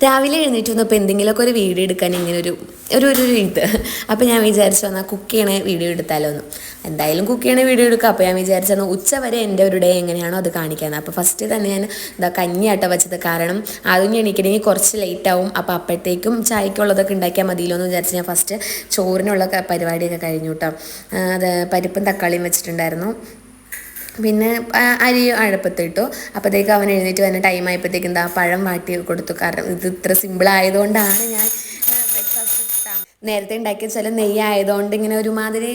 രാവിലെ എഴുന്നേറ്റ് വന്നപ്പോൾ എന്തെങ്കിലുമൊക്കെ ഒരു വീഡിയോ എടുക്കാൻ ഇങ്ങനെ ഒരു ഒരു ഒരു ഇത് അപ്പോൾ ഞാൻ വിചാരിച്ചു വന്നാൽ കുക്ക് ചെയ്യണ വീഡിയോ എടുത്താലോ എന്ന്. എന്തായാലും കുക്ക് ചെയ്യണ വീഡിയോ എടുക്കുക. അപ്പോൾ ഞാൻ വിചാരിച്ചു ഉച്ച വരെ എൻ്റെ ഒരു ഡേ എങ്ങനെയാണോ അത് കാണിക്കാമെന്ന്. അപ്പോൾ ഫസ്റ്റ് തന്നെ ഞാൻ കഞ്ഞിയാട്ട വെച്ചത്. കാരണം അതും എണീക്കണമെങ്കിൽ കുറച്ച് ലേറ്റ് ആവും. അപ്പോൾ അപ്പോഴത്തേക്കും ചായക്കുള്ളതൊക്കെ ഉണ്ടാക്കിയാൽ മതിയല്ലോ എന്ന് വിചാരിച്ച് ഞാൻ ഫസ്റ്റ് ചോറിനുള്ള പരിപാടിയൊക്കെ കഴിഞ്ഞു കേട്ടോ. അത് പരിപ്പും തക്കാളിയും വെച്ചിട്ടുണ്ടായിരുന്നു. പിന്നെ അരി അടുപ്പത്തിട്ടു. അപ്പോഴത്തേക്ക് അവൻ എഴുന്നേറ്റ് വന്ന ടൈം ആയപ്പോഴത്തേക്ക് പഴം വാട്ടി കൊടുത്തു. കാരണം ഇത് ഇത്ര സിമ്പിൾ ആയതുകൊണ്ടാണ് ഞാൻ നേരത്തെ ഉണ്ടാക്കിയ ചില നെയ്യ് ആയതുകൊണ്ട് ഇങ്ങനെ ഒരുമാതിരി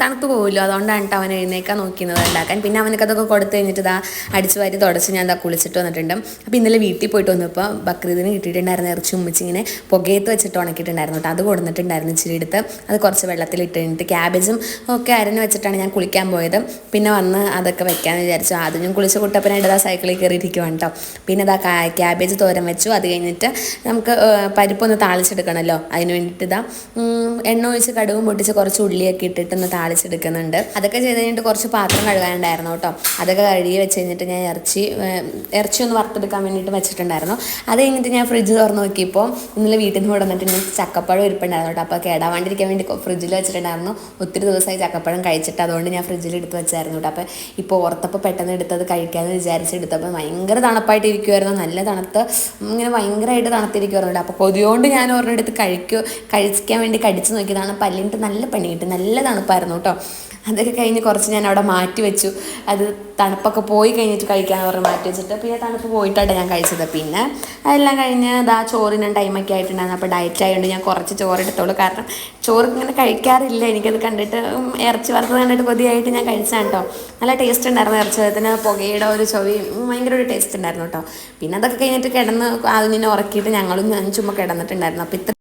തണുത്ത് പോകുമല്ലോ, അതുകൊണ്ടാണ് അവൻ എഴുന്നേക്കാൻ നോക്കുന്നത് ഉണ്ടാക്കാൻ. പിന്നെ അവനക്ക് അതൊക്കെ കൊടുത്തു കഴിഞ്ഞിട്ട് അടിച്ചു വാരി തുടച്ച് ഞാൻ കുളിച്ചിട്ട് വന്നിട്ടുണ്ട്. അപ്പോൾ ഇന്നലെ വീട്ടിൽ പോയിട്ട് വന്നപ്പോൾ ബക്രീദിന് കിട്ടിയിട്ടുണ്ടായിരുന്ന ഇറച്ചി ഉമ്മിച്ച് ഇങ്ങനെ പുകയത്ത് വെച്ചിട്ട് ഉണക്കിയിട്ടുണ്ടായിരുന്നു കേട്ടോ. അത് കൊടുത്തിട്ടുണ്ടായിരുന്നു ഇച്ചിരി എടുത്ത്. അത് കുറച്ച് വെള്ളത്തിലിട്ട് കഴിഞ്ഞിട്ട് ക്യാബേജും ഒക്കെ അരഞ്ഞ് വെച്ചിട്ടാണ് ഞാൻ കുളിക്കാൻ പോയത്. പിന്നെ വന്ന് അതൊക്കെ വെക്കാമെന്ന് വിചാരിച്ചു. ആദ്യം ഞാൻ കുളിച്ച് കുട്ടപ്പനായിട്ട് സൈക്കിളിൽ കയറിയിരിക്കുവാണ് കേട്ടോ. പിന്നെ ക്യാബേജ് തോരൻ വെച്ചു. അത് കഴിഞ്ഞിട്ട് നമുക്ക് പരിപ്പൊന്ന് താളിച്ചെടുക്കണമല്ലോ, അതിന് വേണ്ടിയിട്ട് എണ്ണ ഒഴിച്ച് കടുകും പൊട്ടിച്ച് കുറച്ച് ഉള്ളിയൊക്കെ ഇട്ടിട്ടൊന്ന് താളിച്ചെടുക്കുന്നുണ്ട്. അതൊക്കെ ചെയ്ത് കഴിഞ്ഞിട്ട് കുറച്ച് പാത്രം കഴുകാനുണ്ടായിരുന്നു കേട്ടോ. അതൊക്കെ കഴുകി വെച്ച് കഴിഞ്ഞിട്ട് ഞാൻ ഇറച്ചി ഒന്ന് വറുത്തെടുക്കാൻ വേണ്ടിയിട്ട് വെച്ചിട്ടുണ്ടായിരുന്നു. അത് കഴിഞ്ഞിട്ട് ഞാൻ ഫ്രിഡ്ജ് തുറന്ന് നോക്കിയപ്പോൾ ഇന്നലെ വീട്ടിൽ നിന്ന് കൊണ്ടുവന്നിട്ട് ചക്കപ്പഴം ഇരിപ്പുണ്ടായിരുന്നു കേട്ടോ. അപ്പോൾ കേടാവാണ്ടിരിക്കാൻ വേണ്ടി ഫ്രിഡ്ജിൽ വെച്ചിട്ടുണ്ടായിരുന്നു. ഒത്തിരി ദിവസമായി ചക്കപ്പഴം കഴിച്ചിട്ട്, അതുകൊണ്ട് ഞാൻ ഫ്രിഡ്ജിൽ എടുത്ത് വെച്ചായിരുന്നു കേട്ടോ. അപ്പോൾ ഇപ്പോൾ ഓർത്തപ്പോൾ പെട്ടെന്ന് എടുത്തത് കഴിക്കാമെന്ന് വിചാരിച്ചെടുത്തപ്പോൾ ഭയങ്കര തണുപ്പായിട്ട് ഇരിക്കുമായിരുന്നു. നല്ല തണുത്ത് ഇങ്ങനെ ഭയങ്കരമായിട്ട് തണുത്തിരിക്കുമായിരുന്നു കേട്ടോ. അപ്പോൾ കൊതിയോണ്ട് ഞാൻ ഒരെണ്ണം എടുത്ത് കഴിക്കാൻ വേണ്ടി കടിച്ച് നോക്കിയതാണ്. പല്ലിട്ട് നല്ല പണി കിട്ടി. നല്ല തണുപ്പായിരുന്നു കേട്ടോ. അതൊക്കെ കഴിഞ്ഞ് കുറച്ച് ഞാൻ അവിടെ മാറ്റി വെച്ചു. അത് തണുപ്പൊക്കെ പോയി കഴിഞ്ഞിട്ട് കഴിക്കാമെന്ന് പറഞ്ഞ് മാറ്റി വെച്ചിട്ട് പിന്നെ തണുപ്പ് പോയിട്ടാണ് ഞാൻ കഴിച്ചത്. പിന്നെ അതെല്ലാം കഴിഞ്ഞ് ചോറിന് ടൈമൊക്കെ ആയിട്ടുണ്ടായിരുന്നു. അപ്പോൾ ഡയറ്റ് ആയതുകൊണ്ട് ഞാൻ കുറച്ച് ചോറ് എടുത്തോളൂ. കാരണം ചോറ് ഇങ്ങനെ കഴിക്കാറില്ല. എനിക്കത് കണ്ടിട്ട് ഇറച്ചി വറുത്തത് കണ്ടിട്ട് കൊതിയായിട്ട് ഞാൻ കഴിച്ചാണ് കേട്ടോ. നല്ല ടേസ്റ്റ് ഉണ്ടായിരുന്നു. ഇറച്ചി വറുത്തതിന് പുകയുടെ ഒരു ചൊവയും ഭയങ്കര ഒരു ടേസ്റ്റ് ഉണ്ടായിരുന്നു കേട്ടോ. പിന്നെ അതൊക്കെ കഴിഞ്ഞിട്ട് കിടന്ന് അതിനെ ഉറക്കിയിട്ട് ഞാൻ ചുമ്മാ കിടന്നിട്ടുണ്ടായിരുന്നു. അപ്പോൾ